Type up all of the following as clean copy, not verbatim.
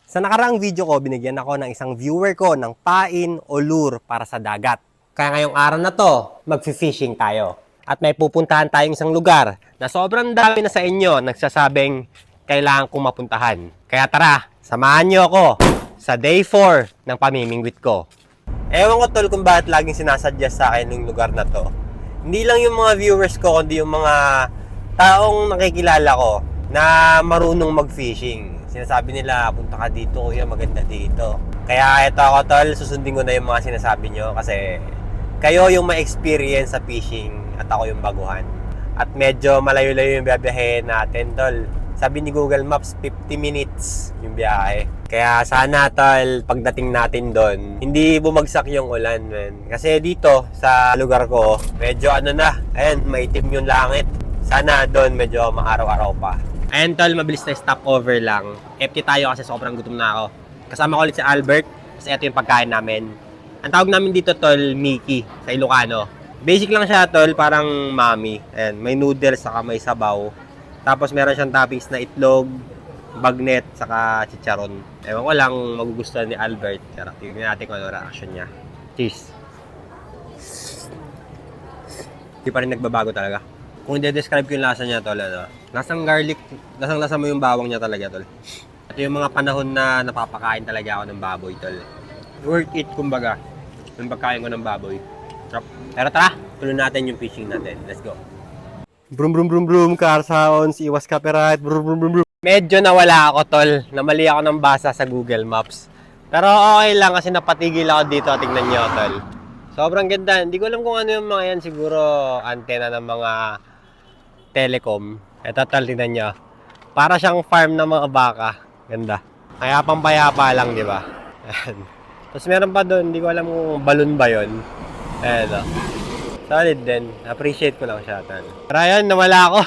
Sa nakaraang video ko, binigyan ako ng isang viewer ko ng pain o lure para sa dagat. Kaya ngayong araw na to, magfi-fishing tayo. At may pupuntahan tayong isang lugar na sobrang dami na sa inyo nagsasabing kailangan kong mapuntahan. Kaya tara, samahan niyo ako sa day 4 ng pamimingwit ko. Ewan ko tol kung bakit laging sinasuggest sa akin yung lugar na to. Hindi lang yung mga viewers ko, kundi yung mga taong nakikilala ko na marunong mag-fishing. Sinasabi nila, punta ka dito kuya, maganda dito. Kaya ito ako tol, susundin ko na yung mga sinasabi nyo kasi kayo yung ma-experience sa fishing at ako yung baguhan. At medyo malayo-layo yung biyahe natin tol. Sabi ni Google Maps, 50 minutes yung biyahe. Kaya sana tol, pagdating natin doon, hindi bumagsak yung ulan, man. Kasi dito, sa lugar ko, medyo ayan, maitim yung langit. Sana doon, medyo maaraw-araw pa. Ayan tol, mabilis na stopover lang. Empty tayo kasi sobrang gutom na ako. Kasama ko ulit si Albert, kasi ito yung pagkain namin. Ang tawag namin dito tol, Mickey, sa Ilocano. Basic lang siya tol, parang mami. Ayan, may noodles, saka may sabaw. Tapos meron siyang toppings na itlog, bagnet, saka chicharon. Ewan ko lang magugustuhan ni Albert. Tignan natin kung ano reaction niya. Cheese. Hindi pa rin nagbabago talaga. Kung i-describe ko yung lasa niya tol, lasang garlic, lasang-lasa mo yung bawang niya talaga tol. Ito yung mga panahon na napapakain talaga ako ng baboy tol. Worth it kumbaga, yung pagkain ko ng baboy. Pero tara, tuloy natin yung fishing natin. Let's go. Brum brum brum brum, car sounds, iwas copyright, brum brum brum brum. Medyo nawala ako tol, namali ako ng basa sa Google Maps. Pero okay lang kasi napatigil ako dito, tingnan nyo tol. Sobrang ganda, hindi ko alam kung ano yung mga yan, siguro antena ng mga telecom. Ito tol, tingnan nyo. Para siyang farm ng mga baka, ganda. Kaya pampayapa lang, di ba? Tapos meron pa doon, hindi ko alam kung balon ba yun. Ayan o. Solid din. Appreciate ko lang siya, tol. Pero ayun, nawala ako.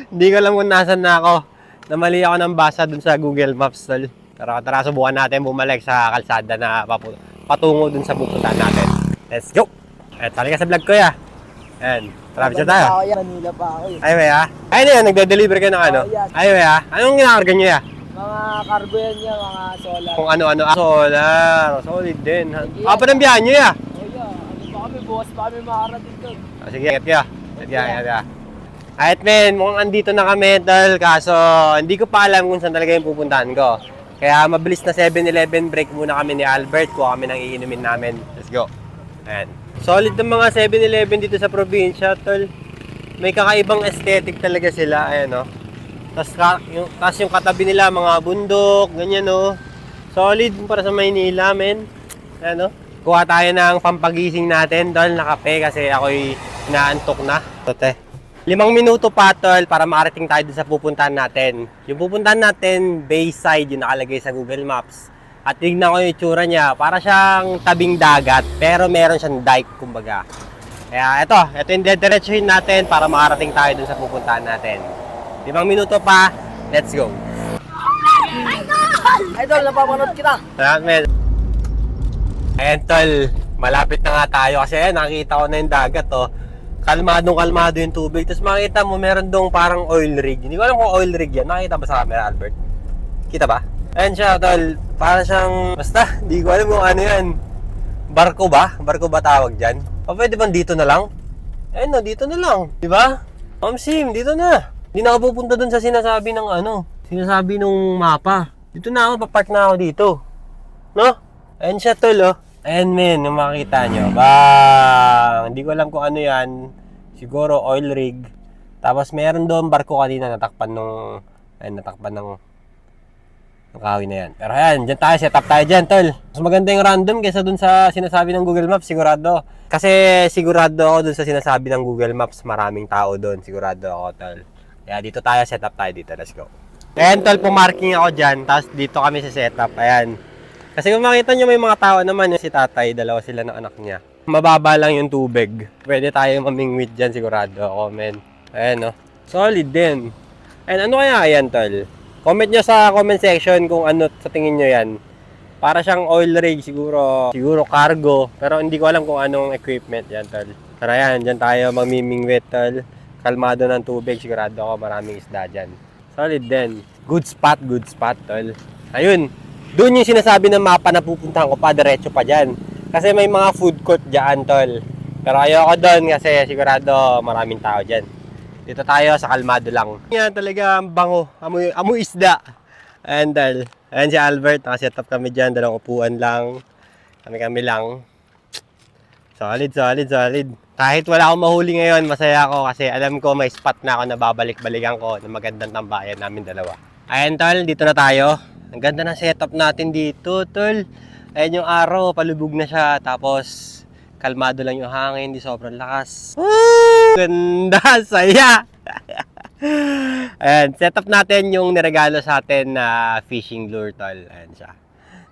Hindi ko alam kung nasan na ako. Namali ako ng basa dun sa Google Maps, tol. Pero tara, subukan natin bumalik sa kalsada na patungo dun sa pupuntahan natin. Let's go! At sali ka sa vlog ko, ya. Ayan, tara, siya tayo. Manila pa ako. Ay, may ha? Ay, na yan, nagde-deliver ka ng ano? Ay, may ha? Anong ginakarga niyo, ya? Mga carbo yan niya, mga solar. Kung ano-ano. Solar. Solid din. Pa ng biyahan niyo, ya? Kami, bukas pa kami makarating doon. Sige, ingat ka. Ingat ka. Kahit men, mukhang andito na kami, tol. Kaso, hindi ko pa alam kung saan talaga yung pupuntahan ko. Kaya mabilis na 7-Eleven break muna kami ni Albert. Kuha kami ng iinumin namin. Let's go. Ayan. Solid ng mga 7-Eleven dito sa probinsya, tol. May kakaibang aesthetic talaga sila. Ayan, no. Tapos yung katabi nila, mga bundok, ganyan, no. Solid para sa Maynila, men. Ayan, no. Kuha tayo ng pampagising natin, tol, na kape kasi ako'y inaantok na. Tote. 5 minuto pa, tol, para makarating tayo dun sa pupuntahan natin. Yung pupuntahan natin, Bayside, yung nakalagay sa Google Maps. At tignan ko yung itsura niya, para siyang tabing dagat, pero meron siyang dike, kumbaga. Kaya ito yung dediretsuhin natin para makarating tayo dun sa pupuntahan natin. 5 minuto pa, let's go. Idol, napapanood kita. Salamat, men. Ayan tol, malapit na nga tayo kasi ayan, nakikita ko na yung dagat oh. Kalmado yung tubig. Tapos makita mo meron dong parang oil rig. Hindi ko alam kung oil rig yan. Nakita ba sa camera, Albert? Kita ba? Ayan siya tol, para siyang, basta, hindi ko alam kung ano yan. Barko ba? Barko ba tawag dyan? O pwede bang dito na lang? Ayan no, dito na lang. Diba? Sim, dito na. Hindi na ako pupunta dun sa sinasabi ng sinasabi nung mapa. Dito na ako, papark na ako dito. No? Ayan siya tol oh. Ayan men, yung makikita nyo. Bang! Hindi ko alam kung ano yan. Siguro oil rig. Tapos meron doon barko kanina natakpan ng kahoy na yan. Pero ayan, dyan tayo, set up tayo dyan tol. Mas maganda yung random kaysa dun sa sinasabi ng Google Maps, sigurado. Kasi sigurado ako dun sa sinasabi ng Google Maps, maraming tao doon. Sigurado ako tol. Kaya dito tayo, set up tayo dito. Let's go. Ayan tol, pumarking ako dyan. Tapos dito kami sa set up. Ayan. Kasi kung makita nyo may mga tao naman, si tatay, dalawa sila ng anak niya. Mababa lang yung tubig. Pwede tayo mamingwit dyan, sigurado ako, men. Ayan, no? Solid din. And ano kaya yan, tol? Comment nyo sa comment section kung ano sa tingin nyo yan. Para siyang oil rig, siguro cargo. Pero hindi ko alam kung anong equipment yan, tol. Tara yan, dyan tayo mamimingwit, tol. Kalmado ng tubig, sigurado ako maraming isda dyan. Solid din. Good spot, tol. Ayun. Doon yung sinasabi ng mapa na pupuntahan ko pa, diretso pa dyan. Kasi may mga food court dyan, tol. Pero ayoko doon kasi sigurado maraming tao dyan. Dito tayo sa kalmado lang. Yan talaga ang bango. Amoy isda. Ayan, tol. Ayan si Albert. Nakaset up kami dyan. Dalawang upuan lang. Kami lang. Solid. Kahit wala akong mahuli ngayon, masaya ako kasi alam ko may spot na ako na babalik-balikan ko na magandang tambayan namin dalawa. Ayan, tol, dito na tayo. Ang ganda ng setup natin dito, tol. Ayan yung araw, palubog na siya. Tapos, kalmado lang yung hangin, hindi sobrang lakas. Woo! Ganda, saya! Ayan, setup natin yung niregalo sa atin na fishing lure, tol. Ayan siya.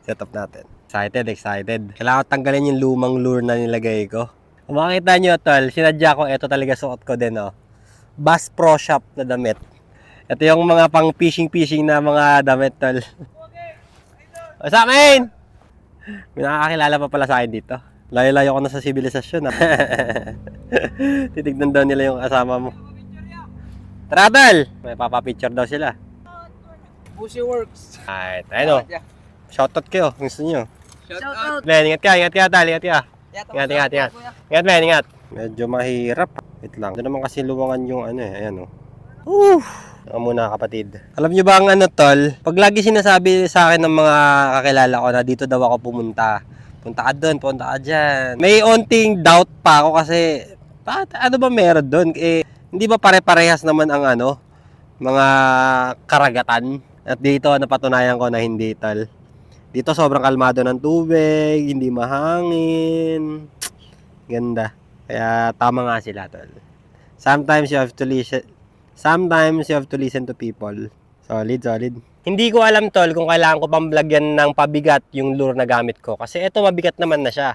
Setup natin. Excited. Kailangan ko tanggalin yung lumang lure na nilagay ko. Kung makikita nyo, tol, sinadya ko, ito talaga suot ko din, oh. Bass Pro Shop na damit. Ito yung mga pang fishing na mga damit, tol. What's up, man? May nakakakilala pa pala sa akin dito. Layo-layo ko na sa sibilisasyon, ah. Titignan daw nila yung kasama mo. Travel! May papapicture daw sila. Bushy Works. Alright, ayun, oh. Shoutout kayo, gusto nyo. Shout out. Men, ingat ka, tal, ingat ka. Ingat. Ingat, men, ingat. Medyo mahirap. Wait lang. Ito naman kasi luwangan yung ano eh. Ayan oh. Ako muna kapatid. Alam nyo ba ang ano, tol? Pag lagi sinasabi sa akin ng mga kakilala ko na dito daw ako pumunta. Punta ka doon, punta ka dyan. May onting doubt pa ako kasi ano ba meron doon? Eh, hindi ba pare-parehas naman ang ano? Mga karagatan? At dito napatunayan ko na hindi, tol. Dito sobrang kalmado ng tubig, hindi mahangin. Ganda. Kaya tama nga sila, tol. Sometimes you have to listen to people. Solid. Hindi ko alam, tol, kung kailangan ko pang lagyan ng pabigat yung lure na gamit ko. Kasi ito mabigat naman na siya.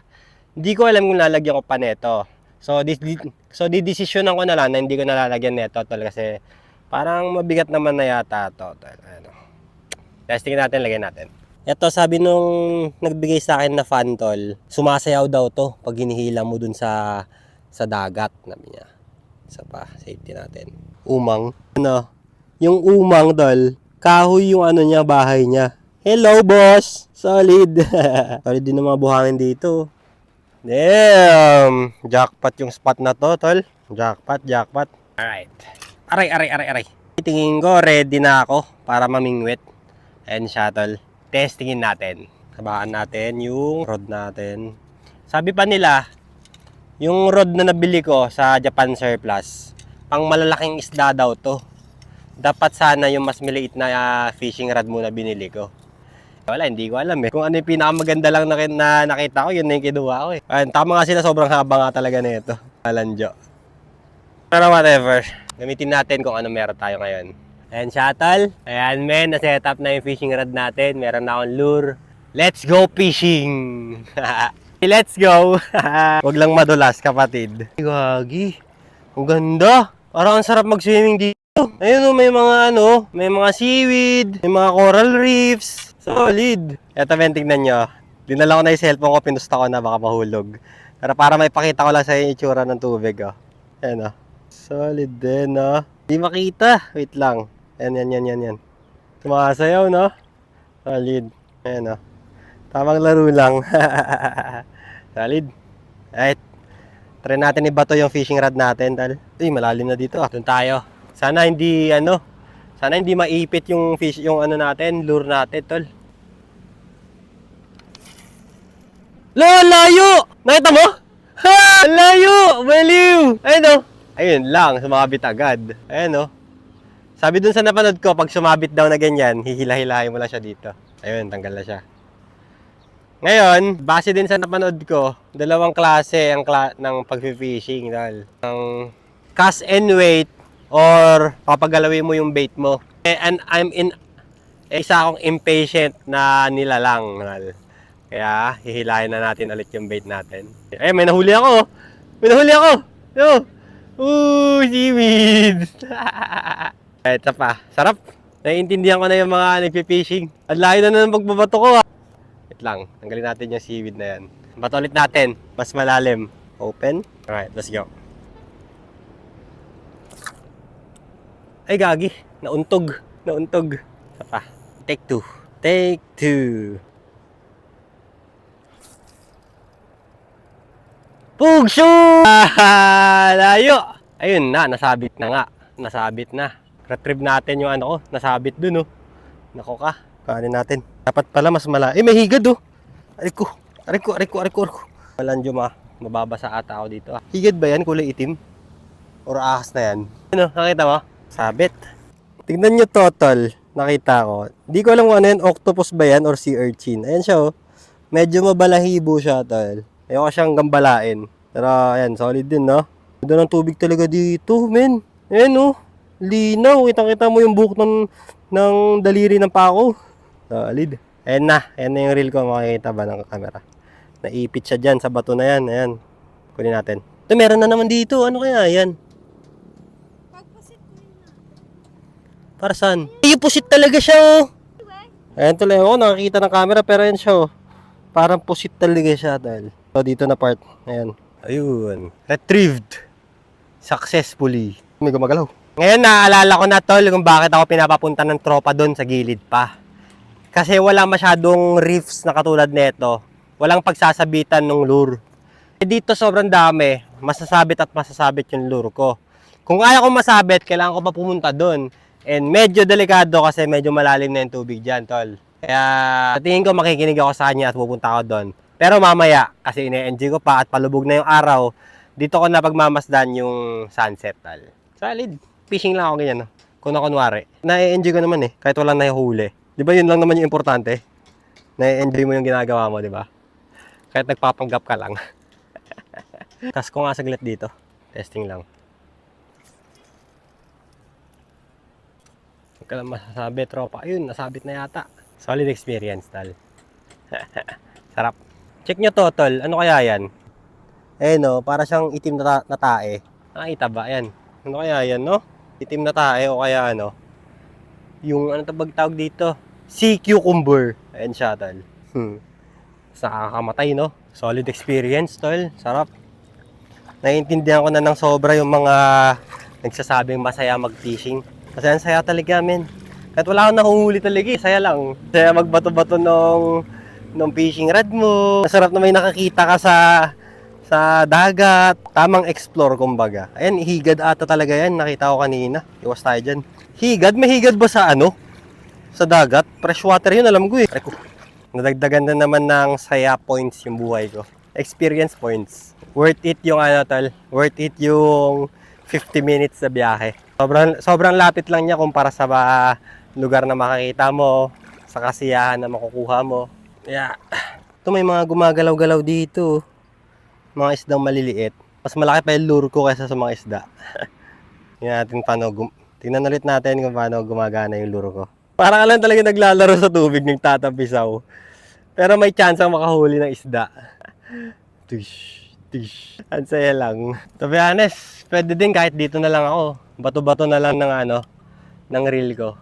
Hindi ko alam kung lalagyan ko pa neto. So didesisyonan ko na lang na hindi ko nalalagyan neto, tol. Kasi parang mabigat naman na yata to, tol. Ano. Testing natin, lagyan natin. Ito, sabi nung nagbigay sa akin na fan, tol, sumasayaw daw to pag hinihila mo dun sa dagat, nabi niya. Isa pa, safety natin. Umang. Ano? Yung umang, tol, kahoy yung ano niya, bahay niya. Hello, boss! Solid! Solid din ng mga buhangin dito. Damn! Jackpot yung spot na to, tol. Jackpot. Alright. Aray. Tingin ko, ready na ako para mamingwit. Ayan siya, tol. Testingin natin. Tabakan natin yung rod natin. Sabi pa nila, yung rod na nabili ko sa Japan Surplus, pang malalaking isda daw to. Dapat sana yung mas maliit na fishing rod muna binili ko. Wala, hindi ko alam eh. Kung ano yung pinakamaganda lang na nakita ko, yun na yung kinuha ko eh. Ayan, tama nga sila, sobrang haba nga talaga na ito. Alanjo. Pero whatever. Gamitin natin kung ano meron tayo ngayon. Ayan, shuttle. Ayan, men, na-set up na yung fishing rod natin. Meron na akong lure. Let's go fishing! Let's go! Huwag lang madulas, kapatid. Gagi. Ang ganda. Parang ang sarap mag-swimming dito. Ayun, may mga seaweed, may mga coral reefs. Solid. Ito, men, tignan nyo. Dinala ko na yung cellphone ko, pinusta ko na, baka mahulog. Pero para may pakita ko lang sa yung itsura ng tubig, oh. Ayan, oh. Solid din, oh. Di makita. Wait lang. Yan. Sumasayaw, no? Solid. Ayan, o. Tamang laro lang. Solid. Alright. Try natin ibato yung fishing rod natin, tal. Uy, malalim na dito, ah. Doon tayo. Sana hindi maipit yung lure natin, tol. Layo! Nakita mo? Ha! Layo! Baliw! Ayun, o. Ayun lang, sumabit agad. Ayun, o. Sabi dun sa napanood ko, pag sumabit daw na ganyan, hihila-hilahin mo lang siya dito. Ayun, tanggal na siya. Ngayon, base din sa napanood ko, dalawang klase ng pag-fishing. Ang cast and wait or papagalawin mo yung bait mo. And isa akong impatient na nilalang. Kaya, hihilahin na natin ulit yung bait natin. Eh, may nahuli ako! Yo! Seaweed! Ito pa. Sarap. Naiintindihan ko na yung mga nagpi-fishing. Ang layo na ng pagbabato ko, ha. Wait lang. Tanggalin natin yung seaweed na yan. Bato ulit natin. Mas malalim. Open. Alright, let's go. Ay, gagi. Nauntog. Isa pa. Take two. Take 2. Pugso! Layo! Ayun na, nasabit na nga. Nasabit na. Retrieve natin yung ano ko. Nasabit dun, oh. Nako ka. Kanin natin. Dapat pala mas may higad, oh. Ariko. Walang mababasa ata ako dito, ah. Higad ba yan? Kulay itim? Or ahas na yan? Ano, nakita mo? Sabit. Tignan nyo total. Nakita ko. Di ko alam kung ano yan. Octopus ba yan or sea urchin? Ayan siya, oh. Medyo mabalahibo siya, tol. Ayoko siyang gambalain. Pero, ayan, solid din, no? Ganda ng tubig talaga dito, men. Ayan, oh. Linaw. Kitang-kita mo yung buhok ng daliri ng pako. Solid. Ayan na. Ayan na yung reel ko. Makikita ba ng camera? Naipit siya dyan sa bato na yan. Ayan. Kunin natin. Ito, meron na naman dito. Ano kaya yan? Pagpasit ko yun na. Para saan? Ay, pusit talaga siya, oh. Ayan tuloy ako. Nakakita ng camera pero yan siya, oh. Parang pusit talaga siya, dahil. So, dito na part. Ayan. Ayun. Retrieved. Successfully. May gumagalaw. Ngayon, naaalala ko na, tol, kung bakit ako pinapapunta ng tropa doon sa gilid pa. Kasi wala masyadong reefs na katulad nito. Walang pagsasabitan ng lure. Dito sobrang dami, masasabit yung lure ko. Kung kaya kong masabit, kailangan ko pa pumunta doon. And medyo delikado kasi medyo malalim na yung tubig dyan, tol. Kaya sa tingin ko makikinig ako sa kanya at pupunta ako doon. Pero mamaya, kasi ine-enjoy ko pa at palubog na yung araw, dito ko na pagmamasdan yung sunset, tol. Solid. Fishing lang ako ganyan, no? Kung kunwari. Na-enjoy ko naman, eh, kahit walang nahihuli. Di ba yun lang naman yung importante? Na-enjoy mo yung ginagawa mo, di ba? Kahit nagpapanggap ka lang. Tas ko nga saglit dito. Testing lang. Huwag ka lang masasabi, tropa. Ayun, nasabit na yata. Solid experience, tal. Sarap. Check nyo to, tol. Ano kaya yan? Eh, no, para siyang itim na tae. Nakita ba? Ayan. Ano kaya yan, no? Itim na tae o kaya ano? Yung ano tawag dito? Sea cucumber. Ayan siya, tol. Nakakamatay, no? Solid experience, tol. Sarap. Naiintindihan ko na ng sobra yung mga nagsasabing masaya mag-fishing. Kasi ang saya talaga, men. Kahit wala akong nahuhuli talaga, saya lang. Saya magbato-bato nung fishing rod mo. Masarap na may nakakita ka sa dagat. Tamang explore, kumbaga. Ayan, higad ata talaga yan. Nakita ko kanina. Iwas tayo dyan. Higad? May higad ba sa ano? Sa dagat? Freshwater yun, alam ko, eh. Nadagdagan na naman ng saya points yung buhay ko. Experience points. Worth it yung ano, tol. Worth it yung 50 minutes sa biyahe. Sobrang lapit lang niya kumpara sa lugar na makakita mo, sa kasiyahan na makukuha mo. Yeah. Ito may mga gumagalaw-galaw dito. Mga isdang maliliit. Mas malaki pa yung lure ko kaysa sa mga isda. Tingnan ulit natin kung paano gumagana yung lure ko. Parang ka lang talaga naglalaro sa tubig ng tatapisaw. Pero may chance ang makahuli ng isda. Tish. Ang saya lang. To be honest, pwede din kahit dito na lang ako. Bato-bato na lang ng reel ko.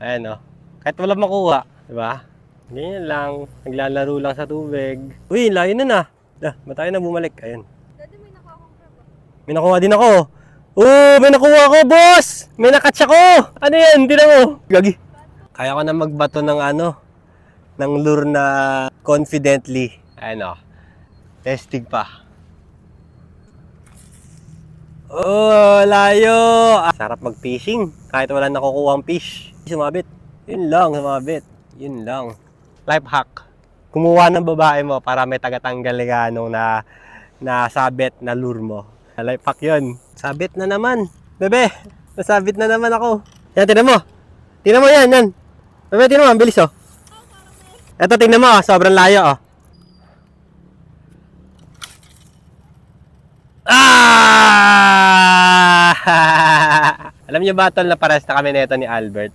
Ayan, oh. Kahit wala makuha, di ba? Ganyan lang. Naglalaro lang sa tubig. Uy, layo na. Ba't tayo na bumalik? Ayun. Dati may nakuha akong crab. May nakuha din ako. Oh, may nakuha ako, boss! May nakatch ako! Ano yan? Tignan mo. Gagi. Kaya ko na magbato ng lure na confidently. Ayan, oh. Testing pa. Oh, layo! Sarap mag-fishing. Kahit wala nakukuha ang fish. Sumabit. Yun lang, sumabit. Yun lang. Life hack. Kumuha ng babae mo para may tagatanggal ka nung nasabit na lure mo. Life hack yun. Sabit na naman. Bebe, nasabit na naman ako. Yan, tingnan mo. Tingnan mo yan. Bebe, tingnan mo. Ang bilis, oh. Eto, tingnan mo. Sobrang layo, oh. Alam niyo ba, tol, na pares na kami nito ni Albert?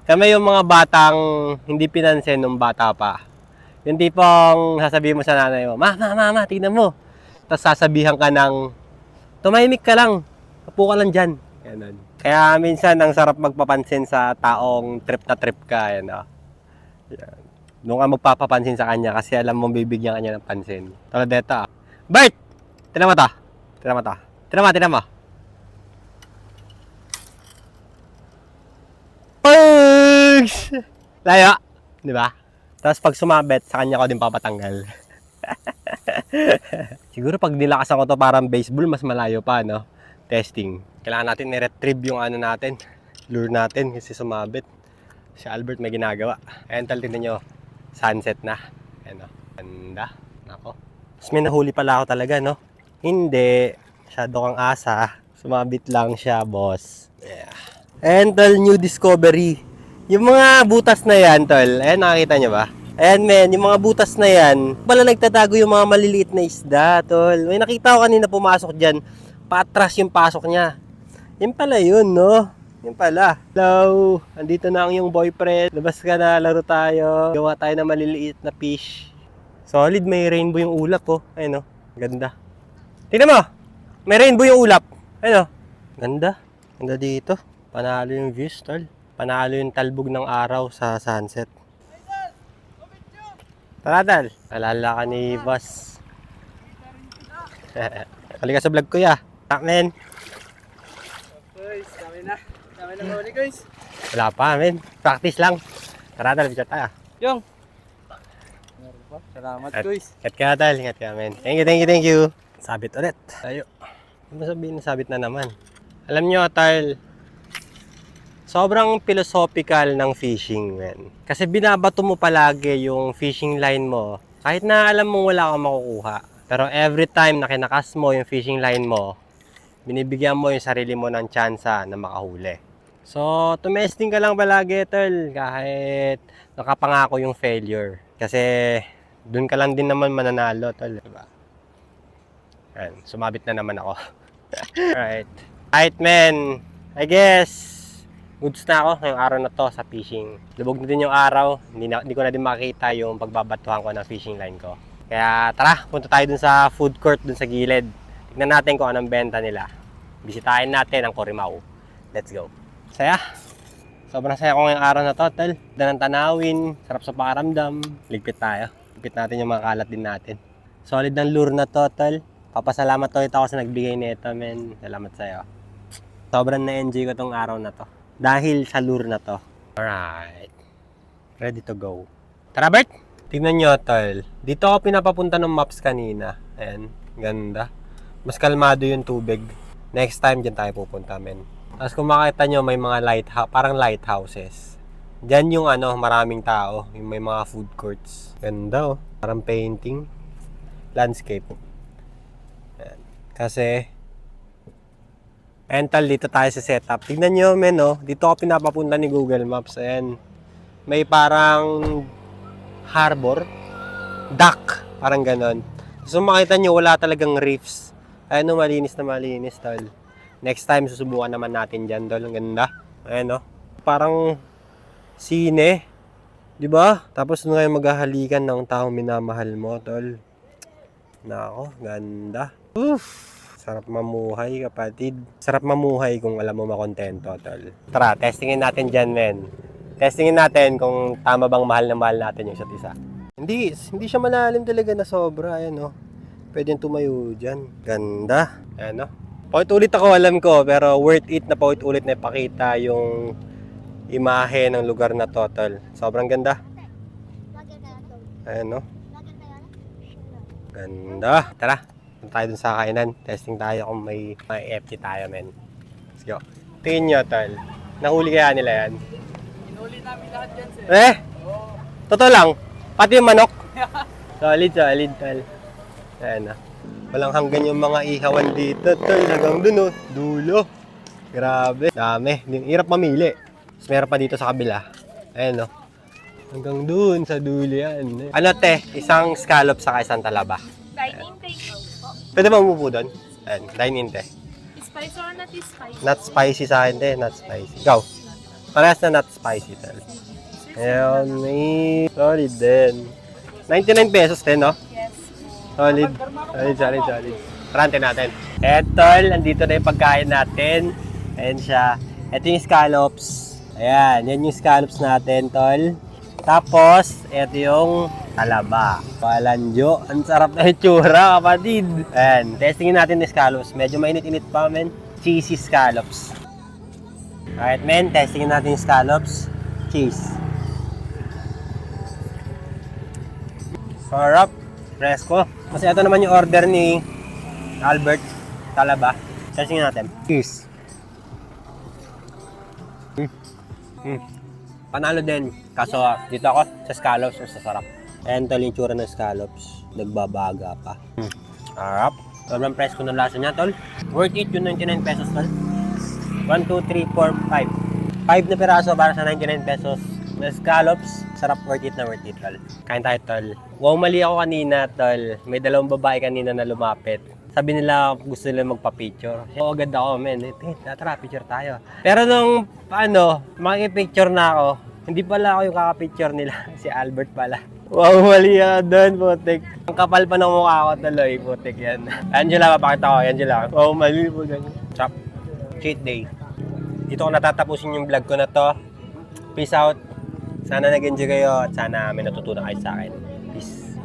Kami yung mga batang hindi pinansin nung bata pa. Yung tipong sasabihin mo sa nanay mo, Mama, tingnan mo. Tapos sasabihan ka ng, tumahimik ka lang. Upo ka lang dyan. Ganun. Kaya minsan, ang sarap magpapansin sa taong trip na trip ka. Yan, oh. Yan. Doon ka magpapapansin sa kanya kasi alam mong bibigyan kanya ng pansin. Tulad dito, ah. Bert! Tinan mo ta. Tinan mo. guys. Layo. Di ba? Tapos pag sumabit, sa kanya ko din papatanggal. Siguro pag nilakasan ko to parang baseball, mas malayo pa, no? Testing. Kailangan natin i-retrieve yung ano natin. Lure natin kasi sumabit. Si Albert may ginagawa. Ayan, tingnan nyo. Sunset na. Ayan, no? Ganda. Nako. Tapos may nahuli pala ako talaga, no? Hindi. Masyado kang asa. Sumabit lang siya, boss. Yeah. And tol, new discovery. Yung mga butas na yan, tol. Ayan, nakakita nyo ba? Ayan, men. Yung mga butas na yan, pala nagtatago yung mga maliliit na isda, tol. May nakita ko kanina pumasok dyan. Patras yung pasok niya. Yan pala yun, no? Yan pala. Hello. Andito na ang yung boyfriend. Labas ka na, laro tayo. Gawa tayo ng maliliit na fish. Solid, may rainbow yung ulap, oh. Ayun, oh. Ganda. Tingnan mo. May rainbow yung ulap. Ayun, oh. Ganda. Ganda dito. Panalo yung views, tol. Panalo yung talbog ng araw sa sunset. Tara, tol. Alala ka ni boss. Halika sa vlog ko, ya. Men. Guys, dami na. Dami na huli, guys. Wala pa, men. Practice lang. Tara, tol. Bicara tayo. Yung. Meron pa. Salamat, guys. Ingat ka, tol. Ingat ka, men. Thank you. Sabit ulit. Tayo. Ano sabihin, sabit na naman. Alam nyo, tol, sobrang philosophical ng fishing, men. Kasi binabato mo palagi yung fishing line mo. Kahit na alam mong wala kang makukuha. Pero every time na kinakas mo yung fishing line mo, binibigyan mo yung sarili mo ng tsansa na makahuli. So, tumesting ka lang palagi, tol. Kahit nakapangako yung failure. Kasi, dun ka lang din naman mananalo, tol. Diba? Ayan, sumabit na naman ako. Alright. Alright, men. I guess, goods na ako ngayong araw na to sa fishing. Lubog na din yung araw. Hindi ko na din makita yung pagbabatuhan ko ng fishing line ko. Kaya tara, punta tayo dun sa food court dun sa gilid. Tignan natin kung anong benta nila. Bisitahin natin ang Corimao. Let's go. Saya. Sobrang saya ko ngayong araw na to, tol. Ganda ng tanawin, sarap sa pakiramdam. Ligpit tayo. Ligpit natin yung mga kalat din natin. Solid ng lure na to, tol. Papasalamat ulit ako sa nagbigay nito, men. Salamat sa'yo. Sobrang na-enjoy ko tong araw na to. Dahil sa lure na to. Alright. Ready to go. Tara, Bert! Tignan nyo, tol. Dito ako pinapapunta ng maps kanina. Ayan. Ganda. Mas kalmado yung tubig. Next time, dyan tayo pupunta, men. Tapos kung makita nyo, may mga lighthouse, parang lighthouses. Dyan yung maraming tao. Yung may mga food courts. Ganda, oh. Parang painting. Landscape. Ayan. Kasi, tol, dito tayo sa setup. Tignan nyo, men, oh. Dito ako pinapapunta ni Google Maps. Ayan. May parang harbor. Dock. Parang ganon. So, makita nyo, wala talagang reefs. Ayan, oh, malinis na malinis, tol. Next time, susubukan naman natin dyan, tol. Ang ganda. Ayan, oh. Parang sine. Diba? Tapos doon ngayon maghahalikan ng taong minamahal mo, tol. Nako, ganda. Oof. Sarap mamuhay, kapatid. Sarap mamuhay kung alam mo makontento, tol. Tara, testingin natin dyan, men. Testingin natin kung tama bang mahal na mahal natin yung isa't isa. Hindi siya malalim talaga na sobra. Ayan, oh. Pwede yung tumayo dyan. Ganda. Ayan, oh. Paulit-ulit ako, alam ko. Pero worth it na paulit-ulit na ipakita yung imahe ng lugar na to, tol. Sobrang ganda. Ayan, oh. Ganda. Tara. Punta tayo dun sa kainan. Testing tayo kung may FT tayo, men. Let's go. Tingin nyo, tol. Nahuli kaya nila yan? Inuli namin lahat yan, sir. Oo. Totoo lang. Pati yung manok. Solid, tol. Ayan na. Walang hanggan yung mga ihawan dito, tol. Hanggang dun, oh. Dulo. Grabe. Dami. Hirap mamili. Tapos meron pa dito sa kabila. Ayan, oh. Hanggang dun sa dulo yan. Ano, te? Isang scallop saka isang talaba. Dining take out po. Pwede ba umupo doon? Ayan, dine-in, te. Spicy or not spicy? Not spicy sa akin, te. Not spicy. Ikaw. Parehas na not spicy, tol. Ayan, may solid din. 99 pesos din, no? Yes. Solid. Solid. Trante natin. Tol, andito na yung pagkain natin. Ayan siya. Ito yung scallops. Ayan, yan yung scallops natin, tol. Tapos, ito yung talaba. Palanjo. Ang sarap na itsura, kapatid. Ayan, testingin natin yung scallops. Medyo mainit-init pa, men. Cheesy scallops. Alright, men. Testingin natin yung scallops. Cheese. Sarap. Fresco. Kasi ito naman yung order ni Albert Talaba. Sasingin natin. Cheese. Panalo din. Kaso dito ako sa scallops, mas sarap. Ayan tol yung tsura ng scallops. Nagbabaga pa. Sarap. Sobrang fresco ng lasa niya tol. Worth it yung 99 pesos tol. 1, 2, 3, 4, 5. 5 na piraso para sa 99 pesos. Na scallops, sarap, worth it tol. Kain tayo tol. Wow, mali ako kanina tol. May dalawang babae kanina na lumapit. Sabi nila gusto nila magpa-picture. Oo, agad ako, men. Tara, picture tayo. Pero nung, makikipicture na ako, hindi pala ako yung kakapicture nila. Si Albert pala. Wow, mali yan doon, putik. Ang kapal pa ng mukha ko tuloy, putik yan. Angela, papakita ko. Angela. Wow, mali po ganyan. Chop. Cheat day. Dito ko natatapusin yung vlog ko na to. Peace out. Sana nag-enjoy kayo at sana may natutunan kayo sa akin. Peace.